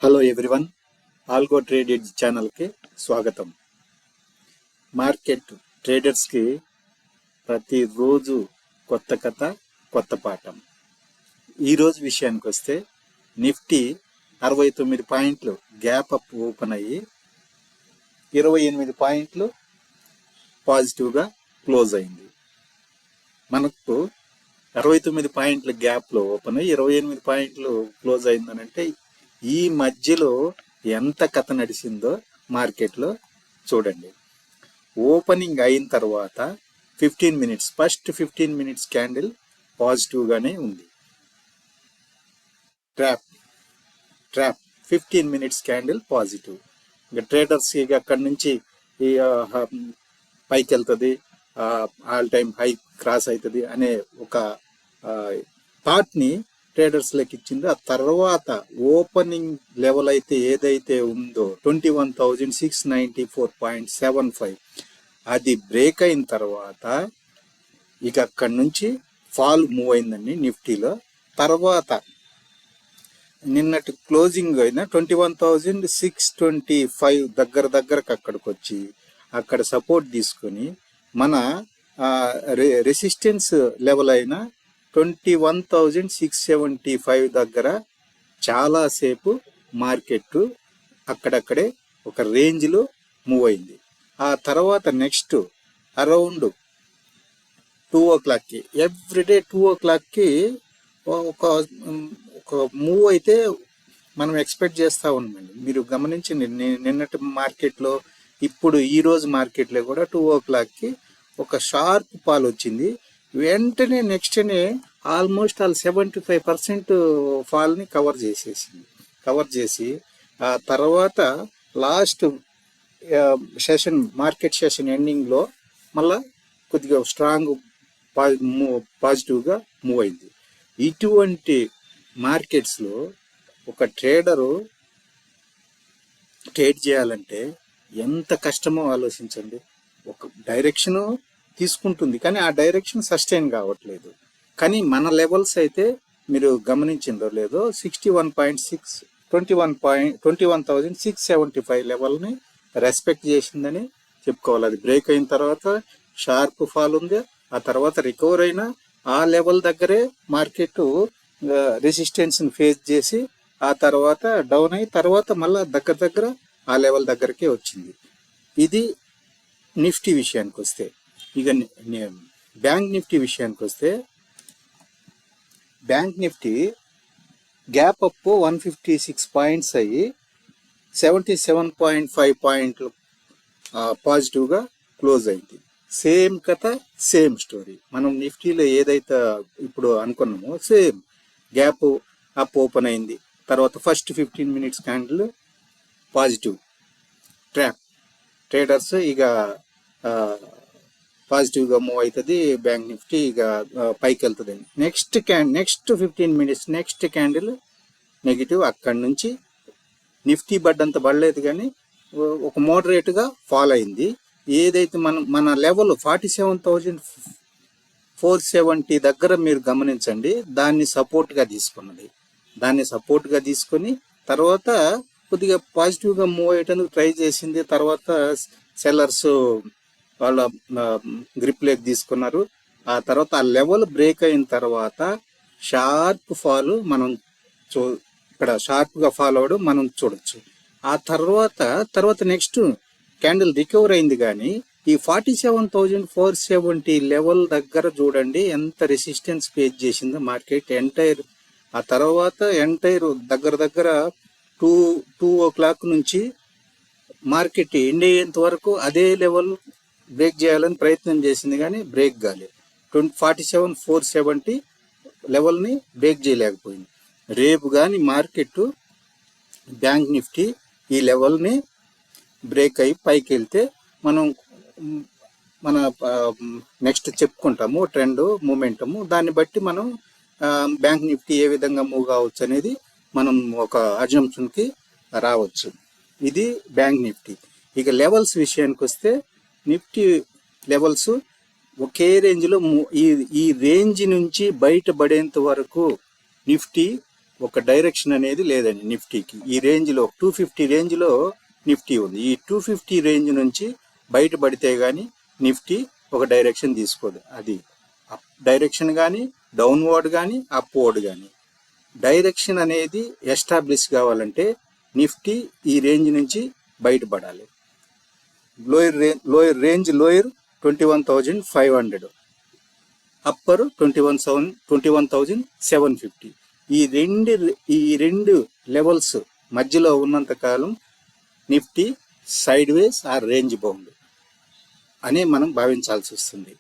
Hello everyone, algo trade edge ఛానల్కి స్వాగతం. Market ట్రేడర్స్కి ప్రతిరోజు కొత్త కథ, కొత్త పాఠం. ఈరోజు విషయానికి వస్తే నిఫ్టీ 69 పాయింట్లు గ్యాప్ అప్ ఓపెన్ అయ్యి 28 పాయింట్లు పాజిటివ్గా క్లోజ్ అయింది. మనకు 69 పాయింట్ల గ్యాప్లో ఓపెన్ అయ్యి 28 పాయింట్లు క్లోజ్ అయిందనంటే ఈ మధ్యలో ఎంత కథ నడిచిందో మార్కెట్లో చూడండి. ఓపెనింగ్ అయిన తర్వాత 15 మినిట్స్, ఫస్ట్ 15 మినిట్స్ క్యాండిల్ పాజిటివ్గానే ఉంది. Trap 15 minutes candle positive. ఇంకా ట్రేడర్స్ ఇక అక్కడి నుంచి పైకి వెళ్తుంది, ఆల్ టైమ్ హై క్రాస్ అవుతుంది అనే ఒక థాట్ని ట్రేడర్స్ లెక్క ఇచ్చింది. ఆ తర్వాత ఓపెనింగ్ లెవెల్ అయితే ఏదైతే ఉందో 21,694.75 అది బ్రేక్ అయిన తర్వాత ఇక అక్కడి నుంచి ఫాల్ మూవ్ అయిందండి నిఫ్టీలో. తర్వాత నిన్నటి క్లోజింగ్ అయిన 21,625 దగ్గరకు అక్కడికి వచ్చి అక్కడ సపోర్ట్ తీసుకొని మన రెసిస్టెన్స్ లెవెల్ అయిన 21,675 దగ్గర చాలాసేపు మార్కెట్ అక్కడక్కడే ఒక రేంజ్లో మూవ్ అయింది. ఆ తర్వాత next around 2 o'clock everyday 2 o'clock ఒక మూవ్ అయితే మనం ఎక్స్పెక్ట్ చేస్తూ ఉన్నామండి. మీరు గమనించి నిన్నటి మార్కెట్లో ఇప్పుడు ఈరోజు మార్కెట్లో కూడా 2 o'clock ఒక షార్ప్ పాల్ వచ్చింది. వెంటనే నెక్స్ట్నే ఆల్మోస్ట్ 75% ఫాల్ని కవర్ చేసి ఆ తర్వాత లాస్ట్ మార్కెట్ సెషన్ ఎండింగ్లో మళ్ళా కొద్దిగా స్ట్రాంగ్ పాజిటివ్గా మూవ్ అయింది. ఇటువంటి మార్కెట్స్లో ఒక ట్రేడరు ట్రేడ్ చేయాలంటే ఎంత కష్టమో ఆలోచించండి. ఒక డైరెక్షను తీసుకుంటుంది కానీ ఆ డైరెక్షన్ సస్టైన్ కావట్లేదు. కానీ మన లెవెల్స్ అయితే మీరు గమనించిందో లేదో 21,675 లెవెల్ని రెస్పెక్ట్ చేసిందని చెప్పుకోవాలి. అది బ్రేక్ అయిన తర్వాత షార్ప్ ఫాల్ ఉంది. ఆ తర్వాత రికవర్ అయినా ఆ లెవెల్ దగ్గరే మార్కెట్ రెసిస్టెన్స్ని ఫేస్ చేసి ఆ తర్వాత డౌన్ అయ్యి తర్వాత మళ్ళీ దగ్గర ఆ లెవెల్ దగ్గరకే వచ్చింది. ఇది నిఫ్టీ విషయానికి వస్తే. ఇక బ్యాంక్ నిఫ్టీ విషయానికి వస్తే bank Nifty gap up 156 points అయ్యి 77.5 పాయింట్లు పాజిటివ్గా క్లోజ్ అయింది. సేమ్ కథ, సేమ్ స్టోరీ. మనం నిఫ్టీలో ఏదైతే ఇప్పుడు అనుకున్నామో సేమ్ గ్యాప్ అప్ ఓపెన్ అయింది. తర్వాత first 15 minutes candle positive traders ఇక పాజిటివ్గా మూవ్ అవుతుంది. బ్యాంక్ నిఫ్టీ ఇక పైకి వెళ్తుంది. Next 15 minutes next candle negative. అక్కడి నుంచి నిఫ్టీ పడ్డంత పడలేదు కానీ ఒక మోడరేట్గా ఫాల్ అయింది. ఏదైతే మన లెవెల్ 47,470 దగ్గర మీరు గమనించండి, దాన్ని సపోర్ట్గా తీసుకొని తర్వాత కొద్దిగా పాజిటివ్గా మూవ్ అయ్యేటందుకు ట్రై చేసింది. తర్వాత సెల్లర్స్ వాళ్ళ గ్రిప్ లెగ్ తీసుకున్నారు. ఆ తర్వాత ఆ లెవెల్ బ్రేక్ అయిన తర్వాత షార్ప్ ఫాల్ మనం ఇక్కడ షార్ప్గా ఫాల్ అవ్వడం మనం చూడొచ్చు. ఆ తర్వాత నెక్స్ట్ క్యాండిల్ రికవర్ అయింది కానీ ఈ 47,470 లెవెల్ దగ్గర చూడండి ఎంత రెసిస్టెన్స్ ఫేస్ చేసిందో మార్కెట్ ఎంటైర్. ఆ తర్వాత దగ్గర 2 o'clock నుంచి మార్కెట్ ఎండ్ అయ్యేంత వరకు అదే లెవెల్ బ్రేక్ చేయాలని ప్రయత్నం చేసింది కానీ బ్రేక్ కాలేదు. 47,470 లెవెల్ని బ్రేక్ చేయలేకపోయింది. రేపు కానీ మార్కెట్ బ్యాంక్ నిఫ్టీ ఈ లెవెల్ని బ్రేక్ అయ్యి పైకి వెళ్తే మన నెక్స్ట్ చెప్పుకుంటాము ట్రెండ్ మూమెంటము. దాన్ని బట్టి మనం బ్యాంక్ నిఫ్టీ ఏ విధంగా మూవ్ కావచ్చు అనేది మనం ఒక అజంప్షన్కి రావచ్చు. ఇది బ్యాంక్ నిఫ్టీ. ఇక లెవెల్స్ విషయానికి వస్తే నిఫ్టీ లెవెల్స్ ఒకే రేంజ్లో ఈ రేంజ్ నుంచి బయటపడేంత వరకు నిఫ్టీ ఒక డైరెక్షన్ అనేది లేదండి నిఫ్టీకి. ఈ రేంజ్లో 250 రేంజ్లో నిఫ్టీ ఉంది. ఈ 250 రేంజ్ నుంచి బయటపడితే కానీ నిఫ్టీ ఒక డైరెక్షన్ తీసుకోదు. అది అప్ డైరెక్షన్ కానీ, డౌన్వర్డ్ కానీ, అప్వర్డ్ కానీ. డైరెక్షన్ అనేది ఎస్టాబ్లిష్ కావాలంటే నిఫ్టీ ఈ రేంజ్ నుంచి బయటపడాలి. Lower range 21,500, upper 21,750. ఈ రెండు లెవెల్స్ మధ్యలో ఉన్నంత కాలం Nifty side ways or range bound అని మనం భావించాల్సి వస్తుంది.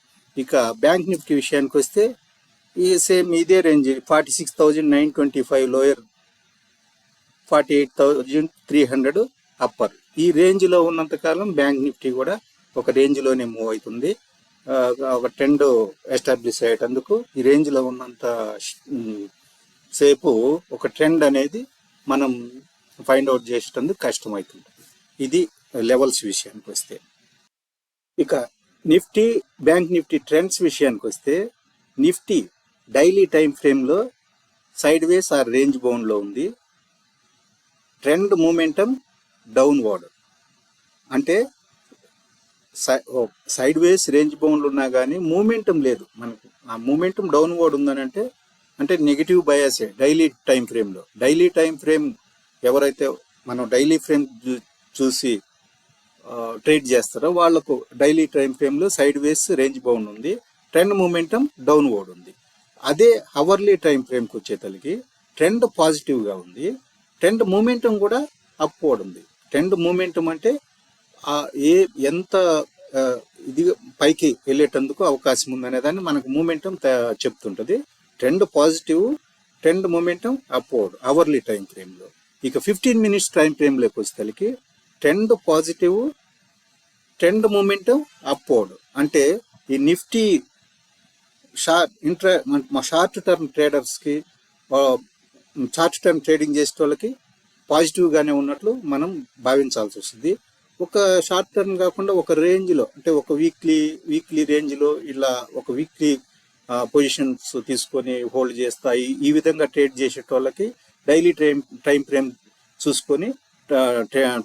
ఇక బ్యాంక్ నిఫ్టీ విషయానికి వస్తే ఈ సేమ్ ఇదే రేంజ్ 46,925 లోయర్, 48,300 అప్పర్. ఈ రేంజ్లో ఉన్నంత కాలం బ్యాంక్ నిఫ్టీ కూడా ఒక రేంజ్లోనే మూవ్ అవుతుంది. ఒక ట్రెండ్ ఎస్టాబ్లిష్ అయ్యేటందుకు ఈ రేంజ్లో ఉన్నంత సేపు ఒక ట్రెండ్ అనేది మనం ఫైండ్ అవుట్ చేసేటందుకు కష్టమవుతుంది. ఇది లెవెల్స్ విషయానికి వస్తే. ఇక నిఫ్టీ బ్యాంక్ నిఫ్టీ ట్రెండ్స్ విషయానికి వస్తే నిఫ్టీ డైలీ టైం ఫ్రేమ్లో సైడ్ వేస్ ఆర్ రేంజ్ బౌండ్లో ఉంది. ట్రెండ్ మూమెంటం డౌన్వర్డ్, అంటే సైడ్ వేస్ రేంజ్ బౌండ్లు ఉన్నా కానీ మూమెంటం లేదు మనకు. ఆ మూమెంటం డౌన్వర్డ్ ఉందని అంటే నెగిటివ్ బయాసే డైలీ టైం ఫ్రేమ్లో. డైలీ టైం ఫ్రేమ్ ఎవరైతే మనం డైలీ ఫ్రేమ్ చూసి ట్రేడ్ చేస్తారో వాళ్ళకు డైలీ టైం ఫ్రేమ్లో సైడ్ వేస్ రేంజ్ బౌండ్ ఉంది, ట్రెండ్ మూమెంటం డౌన్వర్డ్ ఉంది. అదే అవర్లీ టైం ఫ్రేమ్కి వచ్చేతలకి ట్రెండ్ పాజిటివ్గా ఉంది, ట్రెండ్ మూమెంటం కూడా అప్వర్డ్ ఉంది. ట్రెండ్ మూమెంటం అంటే ఎంత ఇది పైకి వెళ్ళేటందుకు అవకాశం ఉందనే దాన్ని మనకు మూమెంటం చెప్తుంటుంది. Trend positive, trend momentum upward hourly time ఫ్రేమ్లో. ఇక 15 మినిట్స్ టైం ఫ్రేమ్లోకి వచ్చేసరికి trend positive, trend momentum upward. అంటే ఈ నిఫ్టీ షార్ట్ టర్మ్ ట్రేడర్స్కి, షార్ట్ టర్మ్ ట్రేడింగ్ చేసే వాళ్ళకి పాజిటివ్గానే ఉన్నట్లు మనం భావించాల్సి వస్తుంది. ఒక షార్ట్ టర్మ్ కాకుండా ఒక రేంజ్లో, అంటే ఒక వీక్లీ రేంజ్లో ఇలా ఒక వీక్లీ పొజిషన్స్ తీసుకొని హోల్డ్ చేస్తాయి. ఈ విధంగా ట్రేడ్ చేసే వాళ్ళకి డైలీ టైం ఫ్రేమ్ చూసుకొని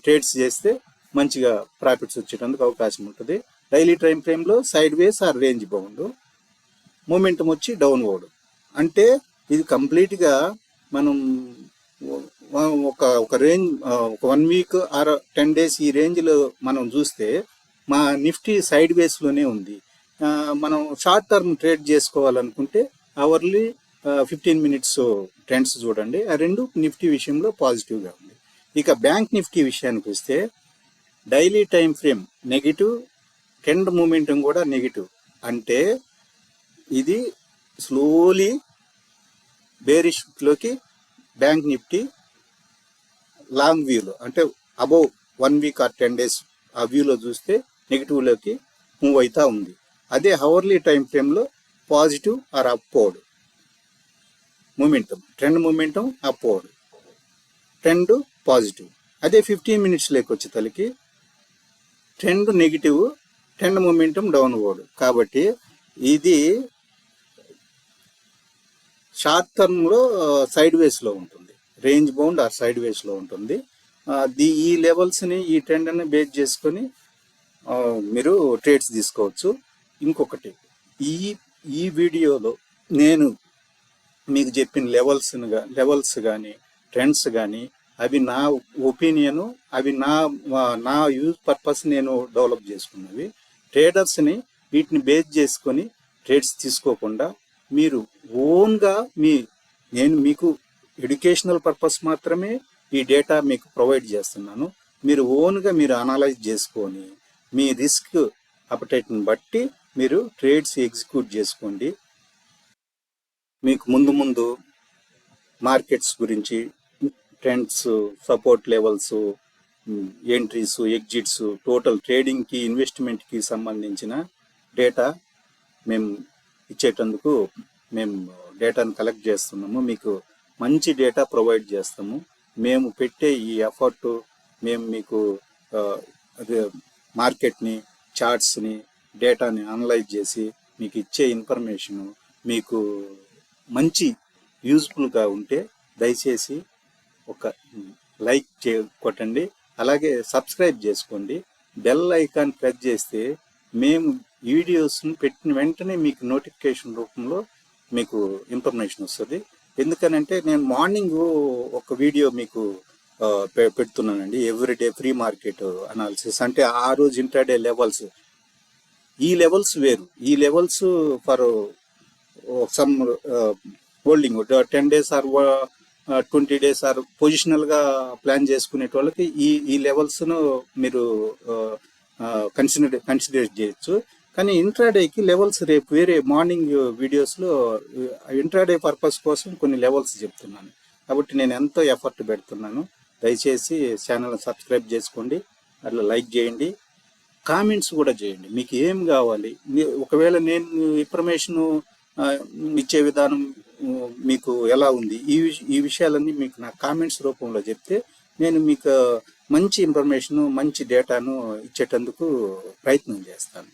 ట్రేడ్స్ చేస్తే మంచిగా ప్రాఫిట్స్ వచ్చేటందుకు అవకాశం ఉంటుంది. డైలీ టైం ఫ్రేమ్లో side ways or range bound, momentum వచ్చి డౌన్వర్డ్. అంటే ఇది కంప్లీట్గా మనం ఒక రేంజ్, ఒక 1 వీక్ ఆర్ 10 డేస్ ఈ రేంజ్లో మనం చూస్తే మా నిఫ్టీ సైడ్ వేస్లోనే ఉంది. మనం షార్ట్ టర్మ్ ట్రేడ్ చేసుకోవాలనుకుంటే అవర్లీ 15 మినిట్స్ ట్రెండ్స్ చూడండి. ఆ రెండు నిఫ్టీ విషయంలో పాజిటివ్గా ఉంది. ఇక బ్యాంక్ నిఫ్టీ విషయానికి వస్తే daily time frame negative, trend momentum కూడా నెగిటివ్. అంటే ఇది స్లోలీ బేరిష్లోకి బ్యాంక్ నిఫ్టీ లాంగ్ వ్యూలో, అంటే అబౌవ్ 1 వీక్ ఆర్ 10 డేస్ ఆ వ్యూలో చూస్తే నెగిటివ్లోకి మూవ్ అవుతూ ఉంది. అదే అవర్లీ టైం ఫ్రేమ్లో positive or upward momentum, trend momentum upward, trend positive. అదే 15 మినిట్స్ వచ్చేసరికి trend negative, trend momentum downward. కాబట్టి ఇది షార్ట్ టర్మ్లో సైడ్ వేస్లో ఉంటుంది, రేంజ్ బౌండ్ ఆర్ సైడ్ వేస్లో ఉంటుంది. ఈ లెవెల్స్ని, ఈ ట్రెండ్ని బేస్ చేసుకొని మీరు ట్రేడ్స్ తీసుకోవచ్చు. ఇంకొకటి, ఈ వీడియోలో నేను మీకు చెప్పిన లెవెల్స్ కానీ ట్రెండ్స్ కానీ అవి నా ఒపీనియను, అవి నా యూజ్ పర్పస్ నేను డెవలప్ చేసుకున్నవి. ట్రేడర్స్ని వీటిని బేస్ చేసుకొని ట్రేడ్స్ తీసుకోకుండా మీరు ఓన్గా నేను మీకు ఎడ్యుకేషనల్ పర్పస్ మాత్రమే ఈ డేటా మీకు ప్రొవైడ్ చేస్తున్నాను. మీరు ఓన్గా మీరు అనలైజ్ చేసుకొని మీ రిస్క్ అపటైట్ని బట్టి మీరు ట్రేడ్స్ ఎగ్జిక్యూట్ చేసుకోండి. మీకు ముందు మార్కెట్స్ గురించి, trends, support levels, entries, exits, total ట్రేడింగ్కి, ఇన్వెస్ట్మెంట్కి సంబంధించిన డేటా మేము ఇచ్చేటందుకు మేము డేటాను కలెక్ట్ చేస్తున్నాము. మీకు మంచి డేటా ప్రొవైడ్ చేస్తాము. మేము పెట్టే ఈ ఎఫర్ట్, మేము మీకు మార్కెట్ని, చార్ట్స్ని, డేటాని అనలైజ్ చేసి మీకు ఇచ్చే ఇన్ఫర్మేషను మీకు మంచి యూజ్ఫుల్గా ఉంటే దయచేసి ఒక లైక్ కొట్టండి, అలాగే సబ్స్క్రైబ్ చేసుకోండి. బెల్ ఐకాన్ ప్రెస్ చేస్తే మేము వీడియోస్ని పెట్టిన వెంటనే మీకు నోటిఫికేషన్ రూపంలో మీకు ఇన్ఫర్మేషన్ వస్తుంది. ఎందుకనంటే నేను మార్నింగ్ ఒక వీడియో మీకు పెడుతున్నానండి, ఎవ్రీడే ప్రీ మార్కెట్ అనాలిసిస్. అంటే ఆ రోజు ఇంట్రాడే లెవెల్స్, ఈ లెవెల్స్ వేరు. ఈ levels for some holding 10 days or 20 days or పొజిషనల్గా ప్లాన్ చేసుకునే వాళ్ళకి ఈ లెవెల్స్ను మీరు కన్సిడర్ చేయొచ్చు. కానీ ఇంట్రాడేకి లెవెల్స్ రేపు వేరే మార్నింగ్ వీడియోస్లో ఇంట్రాడే పర్పస్ కోసం కొన్ని లెవెల్స్ చెప్తున్నాను. కాబట్టి నేను ఎంతో ఎఫర్ట్ పెడుతున్నాను. దయచేసి ఛానల్ సబ్స్క్రైబ్ చేసుకోండి, అట్లా లైక్ చేయండి, కామెంట్స్ కూడా చేయండి. మీకు ఏం కావాలి, ఒకవేళ నేను ఇన్ఫర్మేషన్ ఇచ్చే విధానం మీకు ఎలా ఉంది, ఈ విషయాలన్నీ మీకు నా కామెంట్స్ రూపంలో చెప్తే నేను మీకు మంచి ఇన్ఫర్మేషన్, మంచి డేటాను ఇచ్చేటందుకు ప్రయత్నం చేస్తాను.